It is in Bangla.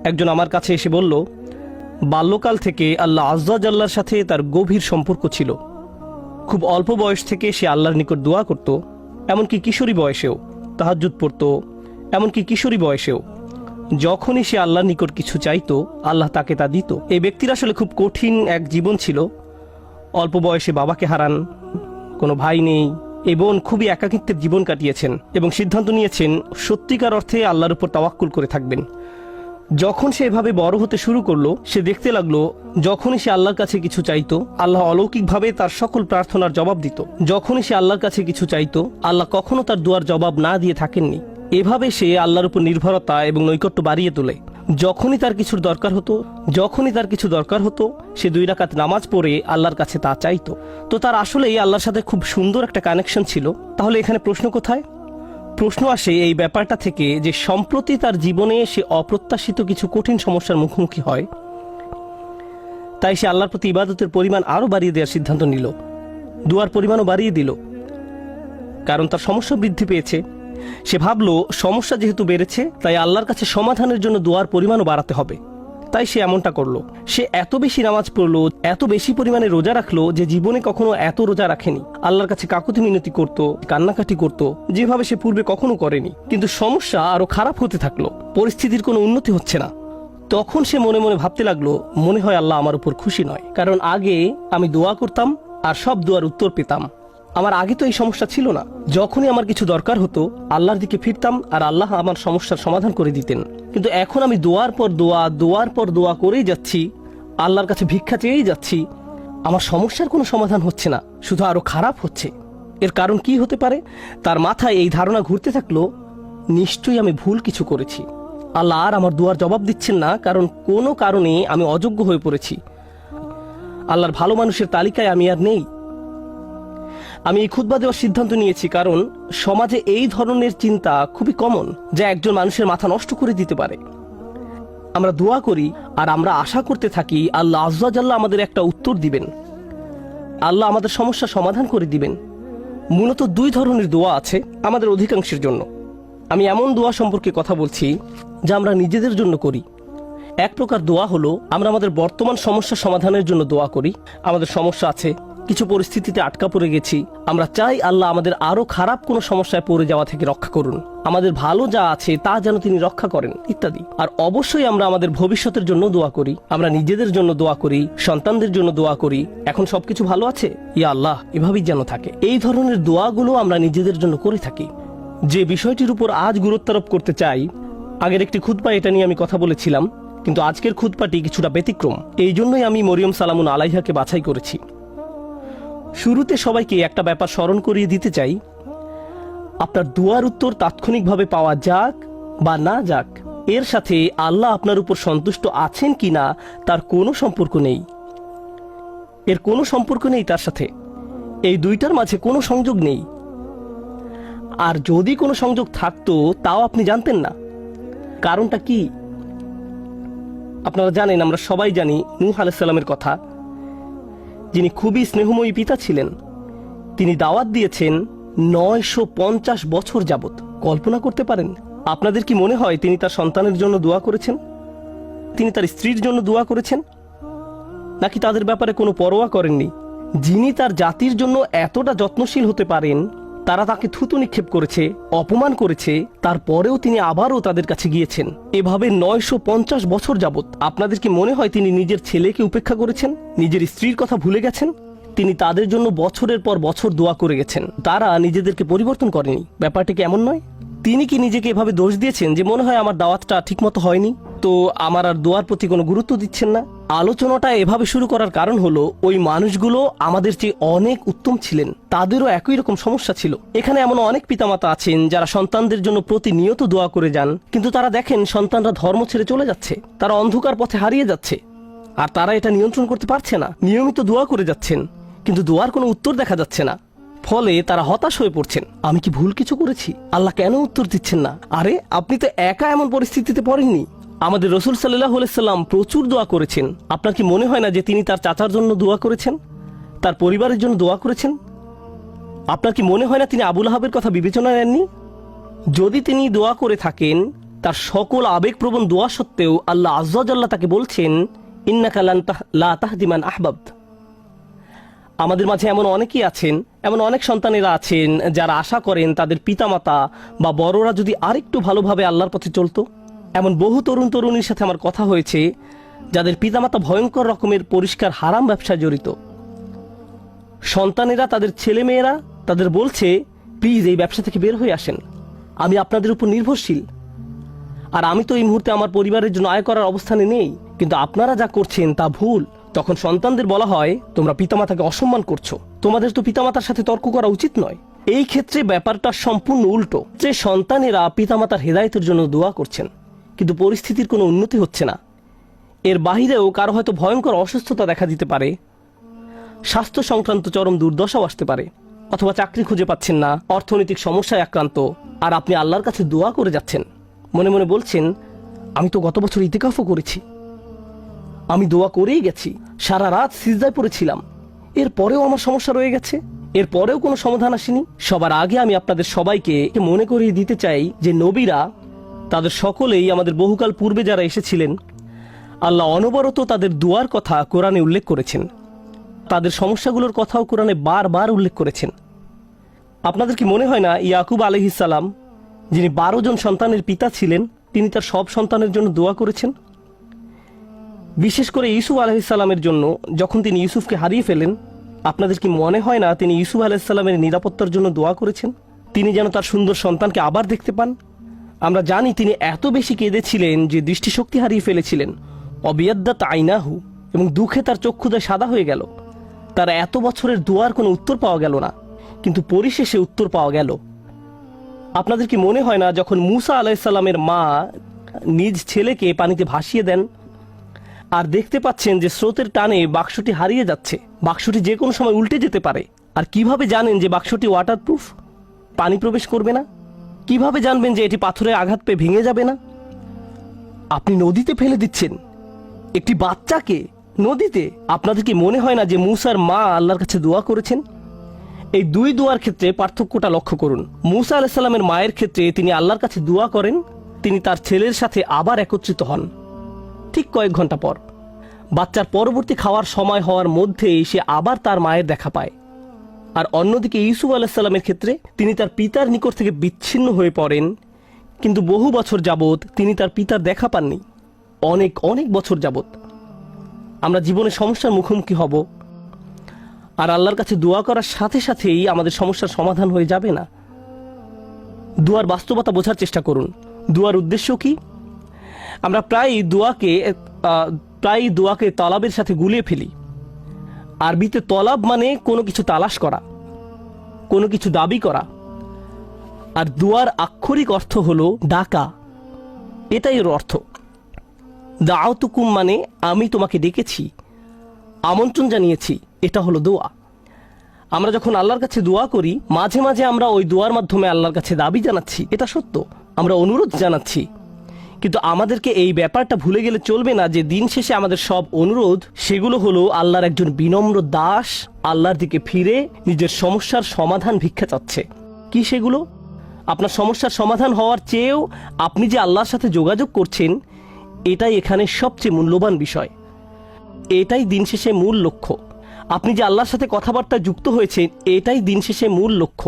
একজন আমার কাছে এসে বলল, বাল্যকাল থেকে আল্লাহ আজ্জা জাল্লার সাথে তার গভীর সম্পর্ক ছিল। খুব অল্প বয়স থেকে সে আল্লাহর নিকট দোয়া করত, এমনকি কিশোরী বয়সেও তাহাজ্জুদ পড়ত, এমনকি কিশোরী বয়সেও যখনই সে আল্লাহর নিকট কিছু চাইতো আল্লাহ তাকে তা দিত। এই ব্যক্তির আসলে খুব কঠিন এক জীবন ছিল। অল্প বয়সে বাবাকে হারান, কোনো ভাই নেই, এই বোন খুবই একাকিত্বের জীবন কাটিয়েছেন এবং সিদ্ধান্ত নিয়েছেন সত্যিকার অর্থে আল্লাহর উপর তাওয়াক্কুল করে থাকবেন। যখন সে এভাবে বড় হতে শুরু করলো, সে দেখতে লাগলো যখনই সে আল্লাহর কাছে কিছু চাইতো আল্লাহ অলৌকিকভাবে তার সকল প্রার্থনার জবাব দিত। যখনই সে আল্লাহর কাছে কিছু চাইতো আল্লাহ কখনো তার দুয়ার জবাব না দিয়ে থাকেননি। এভাবে সে আল্লাহর উপর নির্ভরতা এবং নৈকট্য বাড়িয়ে তোলে। যখনই তার কিছু দরকার হতো সে 2 রাকাত নামাজ পড়ে আল্লাহর কাছে তা চাইতো। তো তার আসলেই আল্লাহর সাথে খুব সুন্দর একটা কানেকশন ছিল। তাহলে এখানে প্রশ্ন কোথায়? প্রশ্ন আসে এই ব্যাপারটা থেকে যে সম্প্রতি তার জীবনে সে অপ্রত্যাশিত কিছু কঠিন সমস্যার মুখোমুখি হয়, তাই সে আল্লাহর প্রতি ইবাদতের পরিমাণ আরও বাড়িয়ে দেওয়ার সিদ্ধান্ত নিল, দুয়ার পরিমাণও বাড়িয়ে দিল, কারণ তার সমস্যা বৃদ্ধি পেয়েছে। সে ভাবল সমস্যা যেহেতু বেড়েছে তাই আল্লাহর কাছে সমাধানের জন্য দুয়ার পরিমাণও বাড়াতে হবে। তাই সে এমনটা করলো। সে এত বেশি নামাজ পড়লো, এত বেশি পরিমাণে রোজা রাখলো যে জীবনে কখনো এত রোজা রাখেনি। আল্লাহর কাছে কাকুতি মিনতি করত, কান্নাকাটি করত, যেভাবে সে পূর্বে কখনো করেনি। কিন্তু সমস্যা আরো খারাপ হতে থাকলো, পরিস্থিতির কোনো উন্নতি হচ্ছে না। তখন সে মনে মনে ভাবতে লাগলো, মনে হয় আল্লাহ আমার উপর খুশি নয়, কারণ আগে আমি দোয়া করতাম আর সব দোয়ার উত্তর পেতাম। আমার আগে তো এই সমস্যা ছিল না। যখনই আমার কিছু দরকার হতো আল্লাহর দিকে ফিরতাম আর আল্লাহ আমার সমস্যার সমাধান করে দিতেন। কিন্তু এখন আমি দোয়ার পর দোয়া করেই যাচ্ছি, আল্লাহর কাছে ভিক্ষা চেয়েই যাচ্ছি, আমার সমস্যার কোনো সমাধান হচ্ছে না, শুধু আরো খারাপ হচ্ছে। এর কারণ কি হতে পারে? তার মাথায় এই ধারণা ঘুরতে থাকলো, নিশ্চয়ই আমি ভুল কিছু করেছি। আল্লাহ আর আমার দোয়ার জবাব দিচ্ছেন না, কারণ কোনো কারণে আমি অযোগ্য হয়ে পড়েছি। আল্লাহর ভালো মানুষের তালিকায় আমি আর নেই। আমি এই খুতবা দেওয়ার সিদ্ধান্ত নিয়েছি কারণ সমাজে এই ধরনের চিন্তা খুবই কমন, যা একজন মানুষের মাথা নষ্ট করে দিতে পারে। আমরা দোয়া করি আর আমরা আশা করতে থাকি আল্লাহ আজ্জা জাল্লা আমাদের একটা উত্তর দিবেন, আল্লাহ আমাদের সমস্যা সমাধান করে দিবেন। মূলত 2 ধরনের দোয়া আছে আমাদের অধিকাংশের জন্য। আমি এমন দোয়া সম্পর্কে কথা বলছি যা আমরা নিজেদের জন্য করি। এক প্রকার দোয়া হলো আমরা আমাদের বর্তমান সমস্যা সমাধানের জন্য দোয়া করি। আমাদের সমস্যা আছে, কিছু পরিস্থিতিতে আটকা পড়ে গেছি, আমরা চাই আল্লাহ আমাদের আরো খারাপ কোনো সমস্যায় পড়ে যাওয়া থেকে রক্ষা করুন, আমাদের ভালো যা আছে তা যেন তিনি রক্ষা করেন ইত্যাদি। আর অবশ্যই আমরা আমাদের ভবিষ্যতের জন্য দোয়া করি, আমরা নিজেদের জন্য দোয়া করি, সন্তানদের জন্য দোয়া করি, এখন সবকিছু ভালো আছে, ইয়া আল্লাহ এভাবেই যেন থাকে। এই ধরনের দোয়াগুলো আমরা নিজেদের জন্য করে থাকি। যে বিষয়টির উপর আজ গুরুত্বারোপ করতে চাই, আগের একটি খুতবা এটা নিয়ে আমি কথা বলেছিলাম, কিন্তু আজকের খুতবাটি কিছুটা ব্যতিক্রম। এই জন্যই আমি মরিয়ম সালামুন আলাইহাকে বাছাই করেছি। শুরুতে সবাইকে একটা ব্যাপার স্মরণ করিয়ে দিতে চাই, আপনার দুয়ার উত্তর তাৎক্ষণিকভাবে পাওয়া যাক বা না যাক, এর সাথে আল্লাহ আপনার উপর সন্তুষ্ট আছেন কিনা তার কোনো সম্পর্ক নেই। এর কোনো সম্পর্ক নেই তার সাথে। এই দুইটার মাঝে কোনো সংযোগ নেই। আর যদি কোনো সংযোগ থাকতো তাও আপনি জানতেন না। কারণটা কি? আপনারা জানেন, আমরা সবাই জানি নূহ আলাইহিস সালামের কথা, যিনি খুবই স্নেহময়ী পিতা ছিলেন। তিনি দাওয়াত দিয়েছেন 950 বছর যাবত। কল্পনা করতে পারেন? আপনাদের কি মনে হয় তিনি তার সন্তানের জন্য দোয়া করেছেন? তিনি তার স্ত্রীর জন্য দোয়া করেছেন? নাকি তাদের ব্যাপারে কোনো পরোয়া করেননি? যিনি তার জাতির জন্য এতটা যত্নশীল হতে পারেন, তারা তাকে থুতু নিক্ষেপ করেছে, অপমান করেছে, তারপরেও তিনি আবারও তাদের কাছে গিয়েছেন। এভাবে 950 বছর যাবত। আপনাদের কি মনে হয় তিনি নিজের ছেলেকে উপেক্ষা করেছেন, নিজের স্ত্রীর কথা ভুলে গেছেন? তিনি তাদের জন্য বছরের পর বছর দোয়া করে গেছেন, তারা নিজেদেরকে পরিবর্তন করেনি। ব্যাপারটি কি এমন নয়? তিনি কি নিজেকে এভাবে দোষ দিয়েছেন যে মনে হয় আমার দাওয়াতটা ঠিকমতো হয়নি, তো আমার আর দোয়ার প্রতি কোনো গুরুত্ব দিচ্ছেন না? আলোচনাটা এভাবে শুরু করার কারণ হলো, ওই মানুষগুলো আমাদের চেয়ে অনেক উত্তম ছিলেন, তাদেরও একই রকম সমস্যা ছিল। এখানে এমন অনেক পিতামাতা আছেন যারা সন্তানদের জন্য প্রতিনিয়ত দোয়া করে যান, কিন্তু তারা দেখেন সন্তানরা ধর্ম ছেড়ে চলে যাচ্ছে, তারা অন্ধকার পথে হারিয়ে যাচ্ছে, আর তারা এটা নিয়ন্ত্রণ করতে পারছে না। নিয়মিত দোয়া করে যাচ্ছেন, কিন্তু দোয়ার কোনো উত্তর দেখা যাচ্ছে না। ফলে তারা হতাশ হয়ে পড়ছেন, আমি কি ভুল কিছু করেছি? আল্লাহ কেন উত্তর দিচ্ছেন না? আরে আপনি তো একা এমন পরিস্থিতিতে পড়েননি। আমাদের রাসূল সাল্লাল্লাহু আলাইহি সাল্লাম প্রচুর দোয়া করেছেন। আপনার কি মনে হয় না যে তিনি তার চাচার জন্য দোয়া করেছেন, তার পরিবারের জন্য দোয়া করেছেন? আপনার কি মনে হয় না তিনি আবু লাহাবের কথা বিবেচনায় নেননি? যদি তিনি দোয়া করে থাকেন তার সকল আবেগপ্রবণ দোয়া সত্ত্বেও আল্লাহ আজ্জা ওয়া জাল্লা তাকে বলছেন, ইন্নাকা লা তাহদি মান আহবাবত। আমাদের মাঝে এমন অনেকেই আছেন, এমন অনেক সন্তানেরা আছেন যারা আশা করেন তাদের পিতামাতা বা বড়রা যদি আরেকটু ভালোভাবে আল্লাহর পথে চলতো। এমন বহু তরুণ তরুণীর সাথে আমার কথা হয়েছে যাদের পিতামাতা ভয়ঙ্কর রকমের পরিষ্কার হারাম ব্যবসায় জড়িত। সন্তানেরা, তাদের ছেলেমেয়েরা তাদের বলছে, প্লিজ এই ব্যবসা থেকে বের হয়ে আসেন, আমি আপনাদের উপর নির্ভরশীল, আর আমি তো এই মুহূর্তে আমার পরিবারের জন্য আয় করার অবস্থানে নেই, কিন্তু আপনারা যা করছেন তা ভুল। তখন সন্তানদের বলা হয়, তোমরা পিতামাতাকে অসম্মান করছো, তোমাদের তো পিতামাতার সাথে তর্ক করা উচিত নয়। এই ক্ষেত্রে ব্যাপারটা সম্পূর্ণ উল্টো, যে সন্তানেরা পিতামাতার হেদায়েতের জন্য দোয়া করছেন, কিন্তু পরিস্থিতির কোনো উন্নতি হচ্ছে না। এর বাহিরেও কারো হয়তো ভয়ঙ্কর অসুস্থতা দেখা দিতে পারে, স্বাস্থ্য সংক্রান্ত চরম দুর্দশাও আসতে পারে, অথবা চাকরি খুঁজে পাচ্ছেন না, অর্থনৈতিক সমস্যায় আক্রান্ত, আর আপনি আল্লাহর কাছে দোয়া করে যাচ্ছেন, মনে মনে বলছেন, আমি তো গত বছর ইতিকাফও করেছি, আমি দোয়া করেই গেছি, সারা রাত সিজদায় পড়েছিলাম, এরপরেও আমার সমস্যা রয়ে গেছে, এরপরেও কোনো সমাধান আসেনি। সবার আগে আমি আপনাদের সবাইকে মনে করিয়ে দিতে চাই যে নবীরা, তাদের সকলেই, আমাদের বহুকাল পূর্বে যারা এসেছিলেন, আল্লাহ অনবরত তাদের দুয়ার কথা কোরআনে উল্লেখ করেছেন, তাদের সমস্যাগুলোর কথাও কোরআনে বারবার উল্লেখ করেছেন। আপনাদের কি মনে হয় না ইয়াকুব আলাইহিস সালাম, যিনি 12 জন সন্তানের পিতা ছিলেন, তিনি তার সব সন্তানের জন্য দোয়া করেছেন? বিশেষ করে ইউসুফ আলাইহিস সালামের জন্য, যখন তিনি ইউসুফকে হারিয়ে ফেলেন, আপনাদের কি মনে হয় না তিনি ইউসুফ আলাইহিস সালামের নিরাপত্তার জন্য দোয়া করেছেন, তিনি যেন তার সুন্দর সন্তানকে আবার দেখতে পান? আমরা জানি তিনি এত বেশি কেঁদেছিলেন যে দৃষ্টিশক্তি হারিয়ে ফেলেছিলেন, অবিয়াদ্দাত আইনাহু, এবং দুঃখে তার চক্ষুদয় সাদা হয়ে গেল। তার এত বছরের দোয়ার কোনো উত্তর পাওয়া গেল না, কিন্তু পরিশেষে উত্তর পাওয়া গেল। আপনাদের কি মনে হয় না যখন মুসা আলাইহিস সালামের মা নিজ ছেলেকে পানিতে ভাসিয়ে দেন, আর দেখতে পাচ্ছেন যে স্রোতের টানে বাক্সটি হারিয়ে যাচ্ছে, বাক্সটি যে কোনো সময় উল্টে যেতে পারে, আর কিভাবে জানেন যে বাক্সটি ওয়াটারপ্রুফ, পানি প্রবেশ করবে না? কিভাবে জানবেন যে এটি পাথরে আঘাত পেয়ে ভেঙে যাবে না? আপনি নদীতে ফেলে দিচ্ছেন একটি বাচ্চাকে, নদীতে। আপনাদের কি মনে হয় না যে মুসার মা আল্লাহর কাছে দোয়া করেছেন? এই দুই দোয়ার ক্ষেত্রে পার্থক্যটা লক্ষ্য করুন। মুসা আলাইহিস সালামের মায়ের ক্ষেত্রে তিনি আল্লাহর কাছে দোয়া করেন, তিনি তার ছেলের সাথে আবার একত্রিত হন ঠিক কয়েক ঘন্টা পর। বাচ্চার পরবর্তী খাওয়ার সময় হওয়ার মধ্যেই সে আবার তার মায়ের দেখা পায়। আর অন্যদিকে ইউসুফ আলাইহিস সালামের ক্ষেত্রে তিনি তার পিতার নিকট থেকে বিচ্ছিন্ন হয়ে পড়েন, কিন্তু বহু বছর যাবৎ তিনি তার পিতার দেখা পাননি, অনেক অনেক বছর যাবৎ। আমরা জীবনে সমস্যার মুখোমুখি হব, আর আল্লাহর কাছে দোয়া করার সাথে সাথেই আমাদের সমস্যার সমাধান হয়ে যাবে না। দোয়ার বাস্তবতা বোঝার চেষ্টা করুন। দোয়ার উদ্দেশ্য কি? আমরা প্রায় দোয়াকে তলাবের সাথে গুলিয়ে ফেলি। আরবিতে তলাব মানে কোনো কিছু তালাশ করা, কোনো কিছু দাবি করা, আর দোয়ার আক্ষরিক অর্থ হলো ডাকা, এটাই এর অর্থ। দাওতুকুম মানে আমি তোমাকে ডেকেছি, আমন্ত্রণ জানিয়েছি, এটা হলো দোয়া। আমরা যখন আল্লাহর কাছে দোয়া করি, মাঝে মাঝে আমরা ওই দোয়ার মাধ্যমে আল্লাহর কাছে দাবি জানাচ্ছি, এটা সত্য, আমরা অনুরোধ জানাচ্ছি, কিন্তু আমাদেরকে এই ব্যাপারটা ভুলে গেলে চলবে না যে দিন শেষে আমাদের সব অনুরোধ, সেগুলো হলো আল্লাহর একজন বিনম্র দাস আল্লাহর দিকে ফিরে নিজের সমস্যার সমাধান ভিক্ষা চাচ্ছে। কি সেগুলো? আপনার সমস্যার সমাধান হওয়ার চেয়েও আপনি যে আল্লাহর সাথে যোগাযোগ করছেন, এটাই এখানে সবচেয়ে মূল্যবান বিষয়, এটাই দিন শেষে মূল লক্ষ্য। আপনি যে আল্লাহর সাথে কথাবার্তা যুক্ত হয়েছেন, এটাই দিন শেষে মূল লক্ষ্য।